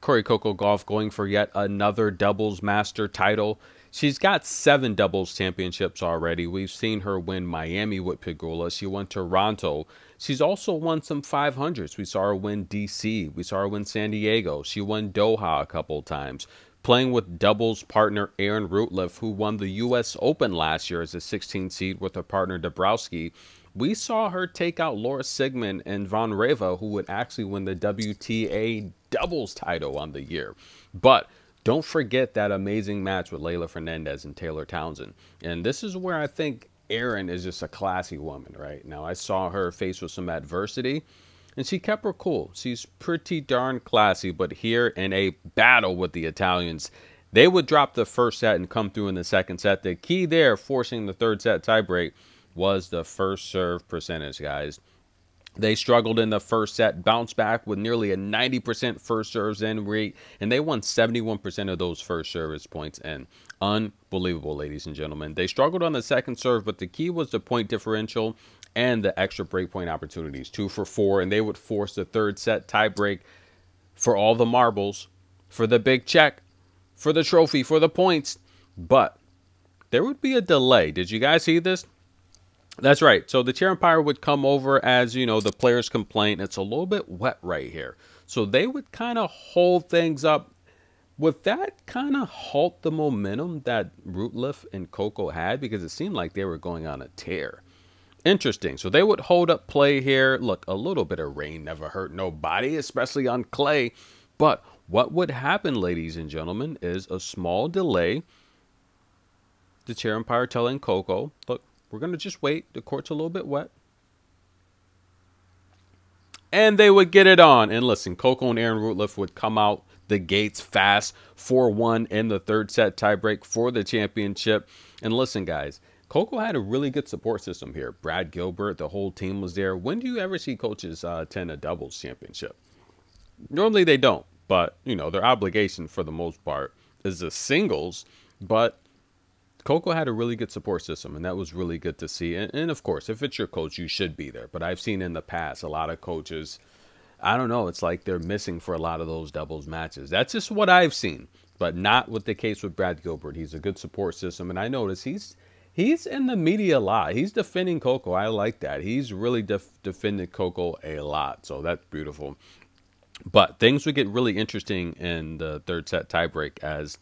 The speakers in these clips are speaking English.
Coco Gauff going for yet another doubles master title. She's got 7 doubles championships already. We've seen her win Miami with Pegula. She won Toronto. She's also won some 500s. We saw her win DC. We saw her win San Diego. She won Doha a couple times. Playing with doubles partner Erin who won the U.S. Open last year as a 16 seed with her partner Dabrowski. We saw her take out Laura Sigmund and Von Reva, who would actually win the WTA doubles title on the year. But don't forget that amazing match with Leylah Fernandez and Taylor Townsend. And this is where I think Erin is just a classy woman, right? Now, I saw her faced with some adversity, and she kept her cool. She's pretty darn classy, but here in a battle with the Italians, they would drop the first set and come through in the second set. The key there, forcing the third set tiebreak, was the first serve percentage, guys. They struggled in the first set, bounced back with nearly a 90% first serves in rate, and they won 71% of those first service points in. Unbelievable, ladies and gentlemen. They struggled on the second serve, but the key was the point differential and the extra break point opportunities, 2 for 4, and they would force the third set tiebreak for all the marbles, for the big check, for the trophy, for the points. But there would be a delay. Did you guys see this? That's right. So the chair umpire would come over as, you know, the players complain. It's a little bit wet right here. So they would kind of hold things up. Would that kind of halt the momentum that Rootliff and Coco had? Because it seemed like they were going on a tear. Interesting. So they would hold up play here. Look, a little bit of rain never hurt nobody, especially on clay. But what would happen, ladies and gentlemen, is a small delay. The chair umpire telling Coco, look, we're going to just wait. The court's a little bit wet. And they would get it on. And listen, Coco and Erin Rootliff would come out the gates fast, 4-1 in the third set tiebreak for the championship. And listen, guys, Coco had a really good support system here. Brad Gilbert, the whole team was there. When do you ever see coaches attend a doubles championship? Normally they don't. But, you know, their obligation for the most part is the singles. But Coco had a really good support system, and that was really good to see. And of course, if it's your coach, you should be there. But I've seen in the past a lot of coaches, I don't know, it's like they're missing for a lot of those doubles matches. That's just what I've seen, but not with the case with Brad Gilbert. He's a good support system, and I notice he's in the media a lot. He's defending Coco. I like that. He's really defended Coco a lot, so that's beautiful. But things would get really interesting in the third set tiebreak as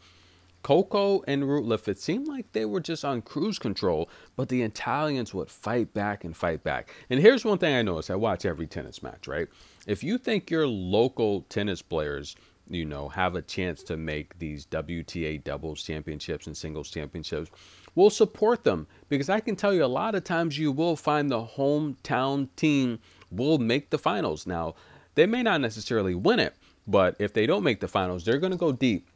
Coco and Rootliff, it seemed like they were just on cruise control, but the Italians would fight back and fight back. And here's one thing I noticed. I watch every tennis match, right? If you think your local tennis players, you know, have a chance to make these WTA doubles championships and singles championships, we'll support them. Because I can tell you a lot of times you will find the hometown team will make the finals. Now, they may not necessarily win it, but if they don't make the finals, they're going to go deep.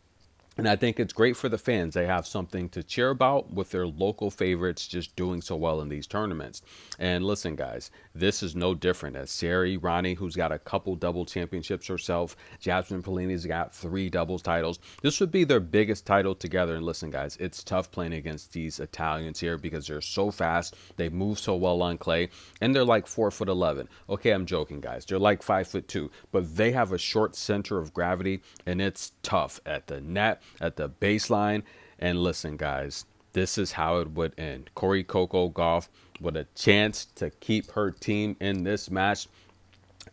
And I think it's great for the fans. They have something to cheer about with their local favorites just doing so well in these tournaments. And listen, guys, this is no different. As Sari Errani, who's got a couple double championships herself, Jasmine Paolini's got 3 doubles titles. This would be their biggest title together. And listen, guys, it's tough playing against these Italians here because they're so fast. They move so well on clay, and they're like 4'11". Okay, I'm joking, guys. They're like 5'2", but they have a short center of gravity, and it's tough at the net, at the baseline. And listen, guys, this is how it would end. Coco Gauff with a chance to keep her team in this match.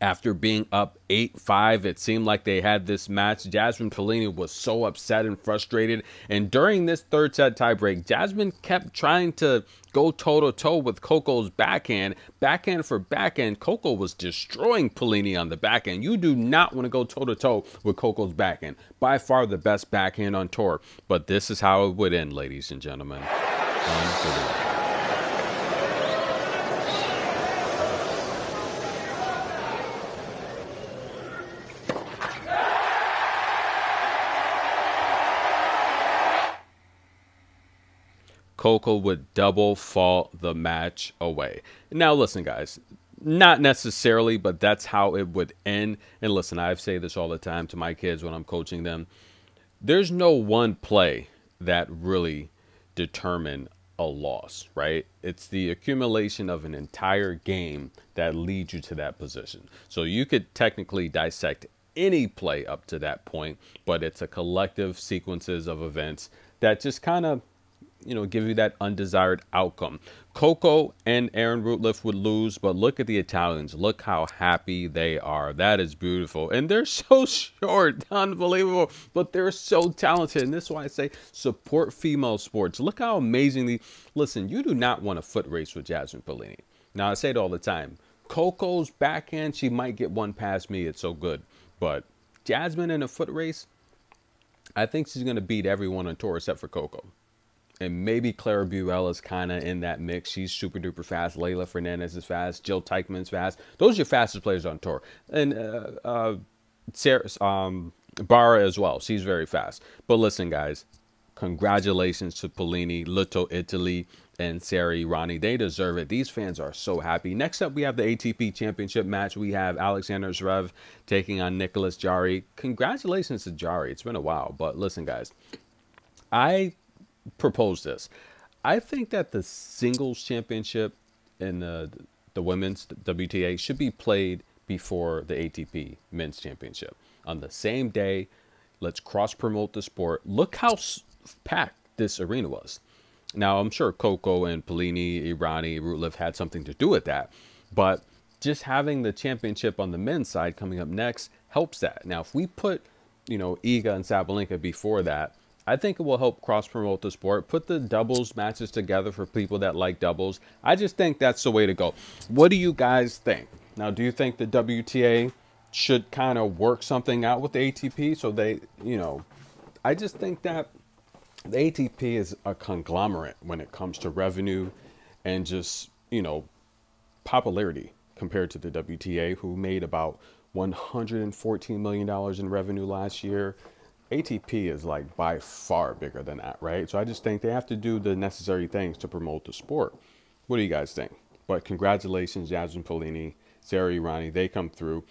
After being up 8-5, it seemed like they had this match. Jasmine Paolini was so upset and frustrated. And during this third set tiebreak, Jasmine kept trying to go toe-to-toe with Coco's backhand. Backhand for backhand. Coco was destroying Paolini on the backhand. You do not want to go toe-to-toe with Coco's backhand. By far the best backhand on tour. But this is how it would end, ladies and gentlemen. Unbelievable. Coco would double fault the match away. Now, listen, guys, not necessarily, but that's how it would end. And listen, I say this all the time to my kids when I'm coaching them. There's no one play that really determine a loss, right? It's the accumulation of an entire game that leads you to that position. So you could technically dissect any play up to that point, but it's a collective sequences of events that just kind of, give you that undesired outcome. Coco and Erin Rootliff would lose, but look at the Italians. Look how happy they are. That is beautiful. And they're so short. Unbelievable. But they're so talented. And this is why I say support female sports. Look how amazingly. Listen, you do not want a foot race with Jasmine Paolini. Now, I say it all the time. Coco's backhand, she might get one past me. It's so good. But Jasmine in a foot race, I think she's going to beat everyone on tour except for Coco. And maybe Clara Buell is kind of in that mix. She's super duper fast. Leylah Fernandez is fast. Jill Teichmann's fast. Those are your fastest players on tour. And Sarah, Barra as well. She's very fast. But listen, guys, congratulations to Paolini, Lotto Italy, and Sarah Errani. They deserve it. These fans are so happy. Next up, we have the ATP Championship match. We have Alexander Zverev taking on Nicholas Jarry. Congratulations to Jarry. It's been a while. But listen, guys, I propose this. I think that the singles championship and the women's WTA should be played before the ATP men's championship on the same day. Let's cross promote the sport. Look how packed this arena was. Now, I'm sure Coco and Paolini, Errani, Rootliff had something to do with that, but just having the championship on the men's side coming up next helps that. Now, if we put, Iga and Sabalenka before that, I think it will help cross-promote the sport, put the doubles matches together for people that like doubles. I just think that's the way to go. What do you guys think? Now, do you think the WTA should kind of work something out with the ATP so they, I just think that the ATP is a conglomerate when it comes to revenue and just, popularity compared to the WTA, who made about $114 million in revenue last year. ATP is like by far bigger than that, right? So I just think they have to do the necessary things to promote the sport. What do you guys think? But congratulations, Jasmine Paolini, Sarah Errani, they come through.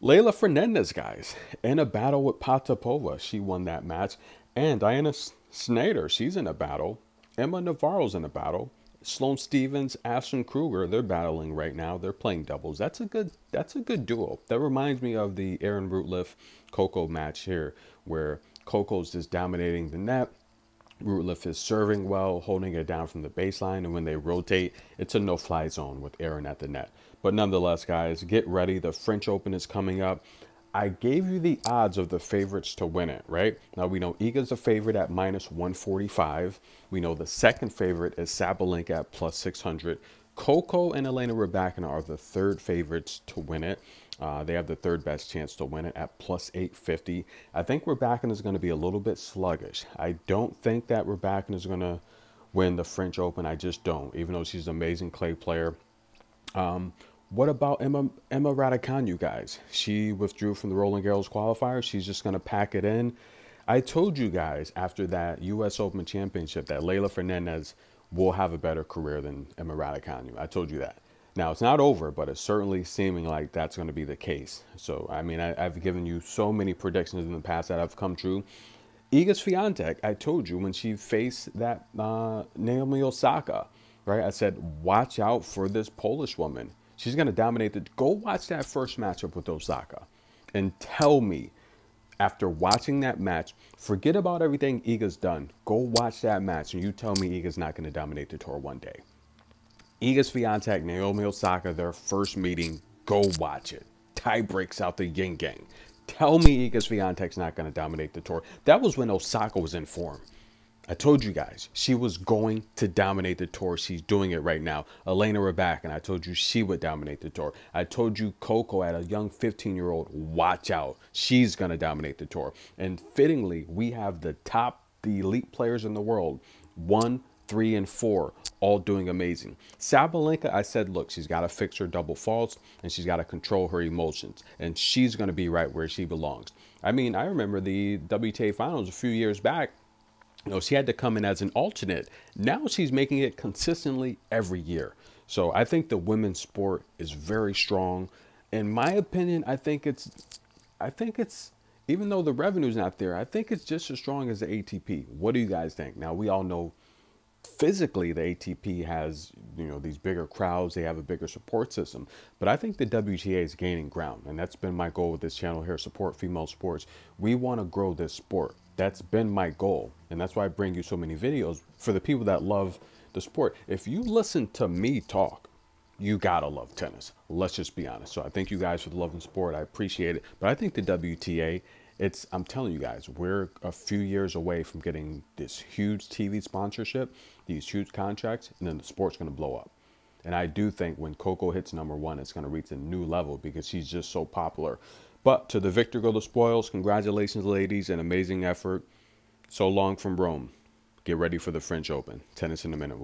Leylah Fernandez, guys, in a battle with Potapova. She won that match. And Diana Snyder, she's in a battle. Emma Navarro's in a battle. Sloane Stephens, Ashton Kruger, they're battling right now. They're playing doubles. That's a good duo. That reminds me of the Erin Rootliff Coco match here, where Coco's just dominating the net. Rootliff is serving well, holding it down from the baseline, and when they rotate, it's a no-fly zone with Erin at the net. But nonetheless, guys, get ready. The French Open is coming up. I gave you the odds of the favorites to win it, right? Now, we know Iga's a favorite at -145. We know the second favorite is Sabalenka at +600. Coco and Elena Rybakina are the third favorites to win it. They have the third best chance to win it at +850. I think Rybakina is going to be a little bit sluggish. I don't think that Rybakina is going to win the French Open. I just don't, even though she's an amazing clay player. What about Emma Raducanu, you guys? She withdrew from the Roland Garros qualifier. She's just going to pack it in. I told you guys after that U.S. Open Championship that Leylah Fernandez will have a better career than Emma Raducanu. I told you that. Now, it's not over, but it's certainly seeming like that's going to be the case. So, I mean, I've given you so many predictions in the past that have come true. Iga Swiatek, I told you when she faced that Naomi Osaka, right? I said, watch out for this Polish woman. She's going to dominate the... Go watch that first matchup with Osaka and tell me, after watching that match, forget about everything Iga's done. Go watch that match and you tell me Iga's not going to dominate the tour one day. Iga Swiatek, Naomi Osaka, their first meeting, go watch it. Tie breaks out the yin yang. Tell me Iga Swiatek's not going to dominate the tour. That was when Osaka was in form. I told you guys, she was going to dominate the tour. She's doing it right now. Elena Rybakina, I told you she would dominate the tour. I told you Coco, at a young 15-year-old, watch out. She's going to dominate the tour. And fittingly, we have the elite players in the world, 1, 3, and 4, all doing amazing. Sabalenka, I said, look, she's got to fix her double faults and she's got to control her emotions. And she's going to be right where she belongs. I mean, I remember the WTA finals a few years back. She had to come in as an alternate. Now she's making it consistently every year. So I think the women's sport is very strong. In my opinion, I think it's, even though the revenue's not there, I think it's just as strong as the ATP. What do you guys think? Now, we all know physically the ATP has, these bigger crowds, they have a bigger support system, but I think the WTA is gaining ground, and that's been my goal with this channel here, support female sports. We want to grow this sport. That's been my goal, and that's why I bring you so many videos for the people that love the sport. If you listen to me talk, you gotta love tennis. Let's just be honest. So I thank you guys for the love and support. I appreciate it. But I think the WTA, I'm telling you guys, we're a few years away from getting this huge TV sponsorship, these huge contracts, and then the sport's gonna blow up. And I do think when Coco hits #1, it's gonna reach a new level because she's just so popular. But to the victor go the spoils. Congratulations, ladies, an amazing effort. So long from Rome. Get ready for the French Open. Tennis in a minute.